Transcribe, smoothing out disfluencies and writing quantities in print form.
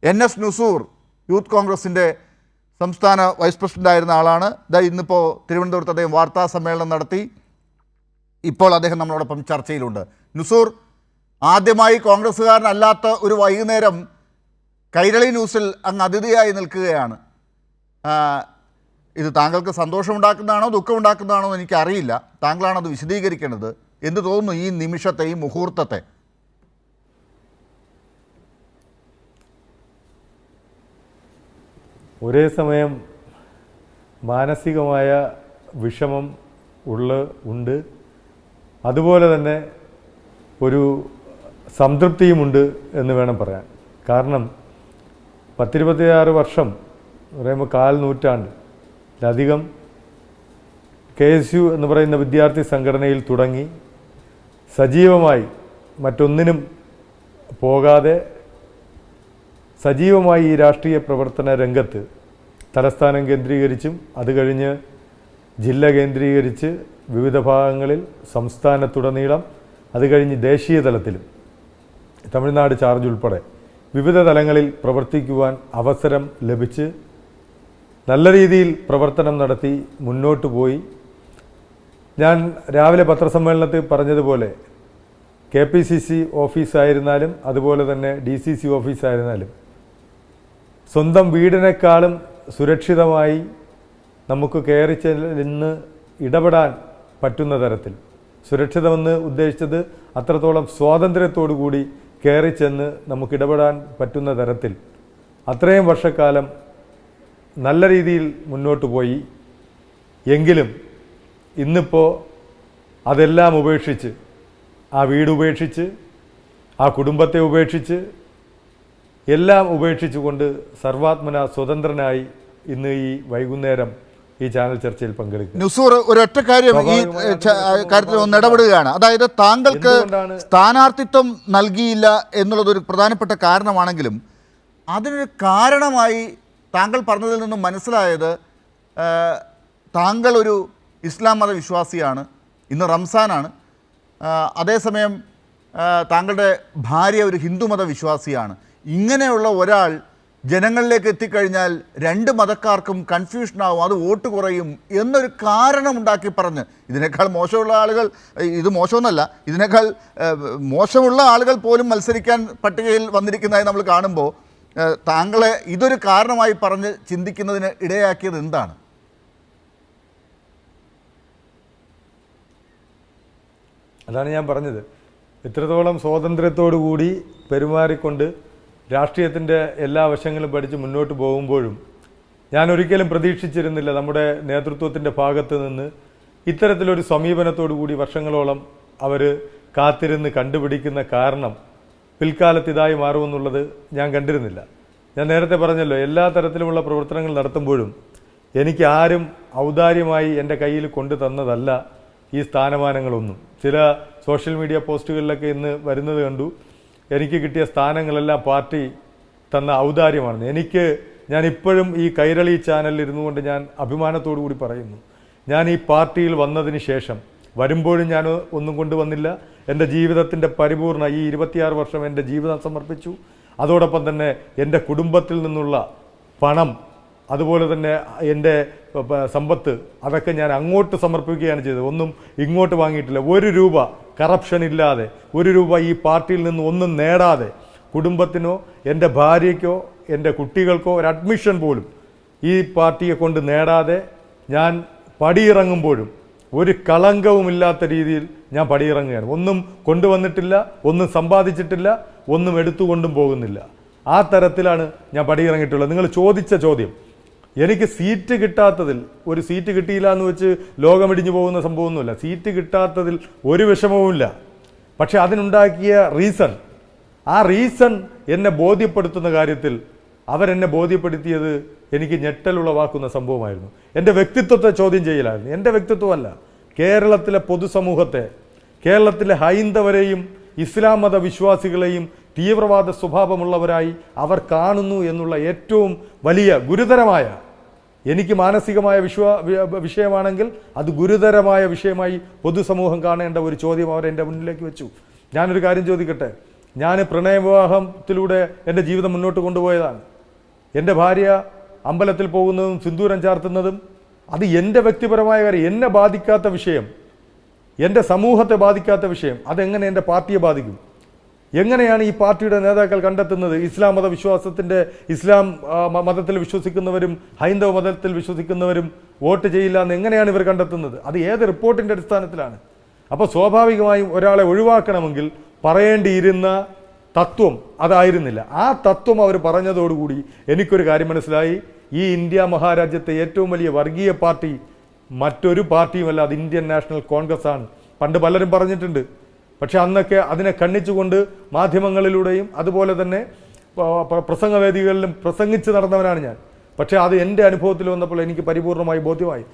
NS Nusoor youth കോൺഗ്രസിൻ്റെ സംസ്ഥാന vice പ്രസിഡൻ്റായിരുന്ന ആളാണ്. ഇന്നിപ്പോൾ തിരുവനന്തപുരത്ത് അദ്ദേഹം വാർത്താ സമ്മേളനം നടത്തി. ഇപ്പോൾ അദ്ദേഹം നമ്മളോടൊപ്പം ചർച്ചയിലുണ്ട്. നുസൂർ, ആദ്യമായി കോൺഗ്രസ്സുകാരനല്ലാത്ത ഒരു വൈകുന്നേരം കൈരളി ന്യൂസിൽ അങ്ങ് അതിഥിയായി നിൽക്കുകയാണ്. ഇത് താങ്കൾക്ക് സന്തോഷമുണ്ടാക്കുന്നതാണോ ദുഃഖമുണ്ടാക്കുന്നതാണോ എന്ന് എനിക്കറിയില്ല. താങ്കളാണത് വിശദീകരിക്കേണ്ടത്. എന്ത് തോന്നുന്നു ഈ നിമിഷത്തെ, ഈ മുഹൂർത്തത്തെ? ഒരേ സമയം മാനസികമായ വിഷമം ഉണ്ട്, അതുപോലെ തന്നെ ഒരു സംതൃപ്തിയുമുണ്ട് എന്ന് വേണം പറയാൻ. കാരണം 10-26 വർഷം പറയുമ്പോൾ 1/4 നൂറ്റാണ്ടിലധികം KSU എന്ന് പറയുന്ന വിദ്യാർത്ഥി സംഘടനയിൽ തുടങ്ങി സജീവമായി മറ്റൊന്നിനും പോകാതെ സജീവമായി ഈ രാഷ്ട്രീയ പ്രവർത്തന രംഗത്ത് തലസ്ഥാനം കേന്ദ്രീകരിച്ചും അത് കഴിഞ്ഞ് ജില്ല കേന്ദ്രീകരിച്ച് വിവിധ ഭാഗങ്ങളിൽ സംസ്ഥാനത്തുടനീളം അത് കഴിഞ്ഞ് ദേശീയ തലത്തിലും തമിഴ്നാട് ചാർജ് ഉൾപ്പെടെ വിവിധ തലങ്ങളിൽ പ്രവർത്തിക്കുവാൻ അവസരം ലഭിച്ച് നല്ല രീതിയിൽ പ്രവർത്തനം നടത്തി മുന്നോട്ട് പോയി. ഞാൻ രാവിലെ പത്രസമ്മേളനത്തിൽ പറഞ്ഞതുപോലെ KPCC ഓഫീസായിരുന്നാലും അതുപോലെ തന്നെ DCC ഓഫീസായിരുന്നാലും സ്വന്തം വീടിനേക്കാളും സുരക്ഷിതമായി നമുക്ക് കയറി ചെന്ന് ഇടപെടാൻ പറ്റുന്ന തരത്തിൽ, സുരക്ഷിതമെന്ന് ഉദ്ദേശിച്ചത് അത്രത്തോളം സ്വാതന്ത്ര്യത്തോടു കൂടി കയറി ചെന്ന് നമുക്ക് ഇടപെടാൻ പറ്റുന്ന തരത്തിൽ അത്രയും വർഷക്കാലം നല്ല രീതിയിൽ മുന്നോട്ട് പോയി. എങ്കിലും ഇന്നിപ്പോൾ അതെല്ലാം ഉപേക്ഷിച്ച്, ആ വീട് ഉപേക്ഷിച്ച്, ആ കുടുംബത്തെ ഉപേക്ഷിച്ച്, എല്ലാം ഉപേക്ഷിച്ചുകൊണ്ട് സർവാത്മന സ്വതന്ത്രനായി ഇന്ന് ഈ വൈകുന്നേരം ഈ ചാനൽ ചർച്ചയിൽ പങ്കെടുക്കും. നുസൂർ, ഒരൊറ്റ കാര്യം ഈ കാര്യത്തിൽ ഒന്ന് ഇടപെടുകയാണ്. അതായത് താങ്കൾക്ക് സ്ഥാനാർത്ഥിത്വം നൽകിയില്ല എന്നുള്ളതൊരു പ്രധാനപ്പെട്ട കാരണമാണെങ്കിലും അതിനൊരു കാരണമായി താങ്കൾ പറഞ്ഞതിൽ നിന്നും മനസ്സിലായത് താങ്കൾ ഒരു ഇസ്ലാം മത വിശ്വാസിയാണ്. ഇന്ന് റംസാനാണ്. അതേസമയം താങ്കളുടെ ഭാര്യ ഒരു ഹിന്ദുമത വിശ്വാസിയാണ്. ഇങ്ങനെയുള്ള ഒരാൾ ജനങ്ങളിലേക്ക് എത്തിക്കഴിഞ്ഞാൽ രണ്ട് മതക്കാർക്കും കൺഫ്യൂഷനാവും, അത് വോട്ട് കുറയും എന്നൊരു കാരണമുണ്ടാക്കി പറഞ്ഞ്, ഇതിനേക്കാൾ മോശമുള്ള ആളുകൾ, ഇത് മോശമൊന്നുമല്ല, ഇതിനേക്കാൾ മോശമുള്ള ആളുകൾ പോലും മത്സരിക്കാൻ പട്ടികയിൽ വന്നിരിക്കുന്നതായി നമ്മൾ കാണുമ്പോൾ താങ്കളെ ഇതൊരു കാരണമായി പറഞ്ഞ് ചിന്തിക്കുന്നതിന് ഇടയാക്കിയത് എന്താണ്? അതാണ് ഞാൻ പറഞ്ഞത്. ഇത്രത്തോളം സ്വാതന്ത്ര്യത്തോടു കൂടി പെരുമാറിക്കൊണ്ട് രാഷ്ട്രീയത്തിൻ്റെ എല്ലാ വശങ്ങളും പഠിച്ച് മുന്നോട്ട് പോകുമ്പോഴും ഞാൻ ഒരിക്കലും പ്രതീക്ഷിച്ചിരുന്നില്ല നമ്മുടെ നേതൃത്വത്തിൻ്റെ ഭാഗത്ത് നിന്ന് ഇത്തരത്തിലൊരു സമീപനത്തോടു കൂടി വർഷങ്ങളോളം അവർ കാത്തിരുന്ന് കണ്ടുപിടിക്കുന്ന കാരണം പിൽക്കാലത്ത് ഇതായി മാറുമെന്നുള്ളത് ഞാൻ കണ്ടിരുന്നില്ല. ഞാൻ നേരത്തെ പറഞ്ഞല്ലോ, എല്ലാ തരത്തിലുമുള്ള പ്രവർത്തനങ്ങൾ നടത്തുമ്പോഴും എനിക്ക് ആരും ഔദാര്യമായി എൻ്റെ കയ്യിൽ കൊണ്ടു തന്നതല്ല ഈ സ്ഥാനമാനങ്ങളൊന്നും. ചില സോഷ്യൽ മീഡിയ പോസ്റ്റുകളിലൊക്കെ ഇന്ന് വരുന്നത് കണ്ടു, എനിക്ക് കിട്ടിയ സ്ഥാനങ്ങളെല്ലാം പാർട്ടി തന്ന ഔദാര്യമാണ്. ഞാൻ ഇപ്പോഴും ഈ കൈരളി ചാനലിൽ ഇരുന്നു കൊണ്ട് ഞാൻ അഭിമാനത്തോടു കൂടി പറയുന്നു, ഞാൻ ഈ പാർട്ടിയിൽ വന്നതിന് ശേഷം വരുമ്പോഴും ഞാൻ ഒന്നും കൊണ്ടുവന്നില്ല. എൻ്റെ ജീവിതത്തിൻ്റെ പരിപൂർണ ഈ 26 വർഷം എൻ്റെ ജീവിതം സമർപ്പിച്ചു. അതോടൊപ്പം തന്നെ എൻ്റെ കുടുംബത്തിൽ നിന്നുള്ള പണം, അതുപോലെ തന്നെ എൻ്റെ സമ്പത്ത്, അതൊക്കെ ഞാൻ അങ്ങോട്ട് സമർപ്പിക്കുകയാണ് ചെയ്തത്. ഒന്നും ഇങ്ങോട്ട് വാങ്ങിയിട്ടില്ല. 1 രൂപ കറപ്ഷൻ ഇല്ലാതെ, 1 രൂപ ഈ പാർട്ടിയിൽ നിന്ന് ഒന്നും നേടാതെ, കുടുംബത്തിനോ എൻ്റെ ഭാര്യയ്ക്കോ എൻ്റെ കുട്ടികൾക്കോ ഒരു അഡ്മിഷൻ പോലും ഈ പാർട്ടിയെ കൊണ്ട് നേടാതെ ഞാൻ പടിയിറങ്ങുമ്പോഴും ഒരു കളങ്കവുമില്ലാത്ത രീതിയിൽ ഞാൻ പടിയിറങ്ങുകയാണ്. ഒന്നും കൊണ്ടുവന്നിട്ടില്ല, ഒന്നും സമ്പാദിച്ചിട്ടില്ല, ഒന്നും എടുത്തുകൊണ്ടും പോകുന്നില്ല. ആ തരത്തിലാണ് ഞാൻ പടിയിറങ്ങിയിട്ടുള്ളത്. നിങ്ങൾ ചോദിച്ച ചോദ്യം, എനിക്ക് സീറ്റ് കിട്ടാത്തതിൽ, ഒരു സീറ്റ് കിട്ടിയില്ല എന്ന് വെച്ച് ലോകമിടിഞ്ഞു പോകുന്ന സംഭവമൊന്നുമില്ല. സീറ്റ് കിട്ടാത്തതിൽ ഒരു വിഷമവുമില്ല. പക്ഷെ അതിനുണ്ടാക്കിയ ആ റീസൺ എന്നെ ബോധ്യപ്പെടുത്തുന്ന കാര്യത്തിൽ അവരെന്നെ ബോധ്യപ്പെടുത്തിയത് എനിക്ക് ഞെട്ടലുളവാക്കുന്ന സംഭവമായിരുന്നു. എൻ്റെ വ്യക്തിത്വത്തെ ചോദ്യം ചെയ്യലായിരുന്നു. എൻ്റെ വ്യക്തിത്വമല്ല, കേരളത്തിലെ പൊതുസമൂഹത്തെ, കേരളത്തിലെ ഹൈന്ദവരെയും ഇസ്ലാം മത വിശ്വാസികളെയും തീവ്രവാദ സ്വഭാവമുള്ളവരായി അവർ കാണുന്നു എന്നുള്ള ഏറ്റവും വലിയ ഗുരുതരമായ, എനിക്ക് മാനസികമായ വിഷയമാണെങ്കിൽ അത് ഗുരുതരമായ വിഷയമായി പൊതുസമൂഹം കാണേണ്ട ഒരു ചോദ്യം അവർ എൻ്റെ മുന്നിലേക്ക് വെച്ചു. ഞാനൊരു കാര്യം ചോദിക്കട്ടെ, ഞാൻ പ്രണയവിവാഹത്തിലൂടെ എൻ്റെ ജീവിതം മുന്നോട്ട് കൊണ്ടുപോയതാണ്. എൻ്റെ ഭാര്യ അമ്പലത്തിൽ പോകുന്നതും സിന്ദൂരം ചാർത്തുന്നതും അത് എൻ്റെ വ്യക്തിപരമായ കാര്യം, എന്നെ ബാധിക്കാത്ത വിഷയം, എൻ്റെ സമൂഹത്തെ ബാധിക്കാത്ത വിഷയം, അതെങ്ങനെ എൻ്റെ പാർട്ടിയെ ബാധിക്കും? എങ്ങനെയാണ് ഈ പാർട്ടിയുടെ നേതാക്കൾ കണ്ടെത്തുന്നത്? ഇസ്ലാം മതവിശ്വാസത്തിൻ്റെ ഇസ്ലാം മതത്തിൽ വിശ്വസിക്കുന്നവരും ഹൈന്ദവ മതത്തിൽ വിശ്വസിക്കുന്നവരും വോട്ട് ചെയ്യില്ല എന്ന് എങ്ങനെയാണ് ഇവർ കണ്ടെത്തുന്നത്? അത് ഏത് റിപ്പോർട്ടിൻ്റെ അടിസ്ഥാനത്തിലാണ്? അപ്പോൾ സ്വാഭാവികമായും ഒരാളെ ഒഴിവാക്കണമെങ്കിൽ പറയേണ്ടിയിരുന്ന തത്വം അതായിരുന്നില്ല. ആ തത്വം അവർ പറഞ്ഞതോടുകൂടി എനിക്കൊരു കാര്യം മനസ്സിലായി. ഈ ഇന്ത്യ മഹാരാജ്യത്തെ ഏറ്റവും വലിയ വർഗീയ പാർട്ടി മറ്റൊരു പാർട്ടിയുമല്ല, അത് ഇന്ത്യൻ നാഷണൽ കോൺഗ്രസ് ആണ്. പണ്ട് പലരും പറഞ്ഞിട്ടുണ്ട്. പക്ഷെ അന്നൊക്കെ അതിനെ ഖണ്ഡിച്ചുകൊണ്ട് മാധ്യമങ്ങളിലൂടെയും അതുപോലെ തന്നെ പ്രസംഗവേദികളിലും പ്രസംഗിച്ച് നടന്നവനാണ് ഞാൻ. പക്ഷേ അത് എൻ്റെ അനുഭവത്തിൽ വന്നപ്പോൾ എനിക്ക് പരിപൂർണമായി ബോധ്യമായി.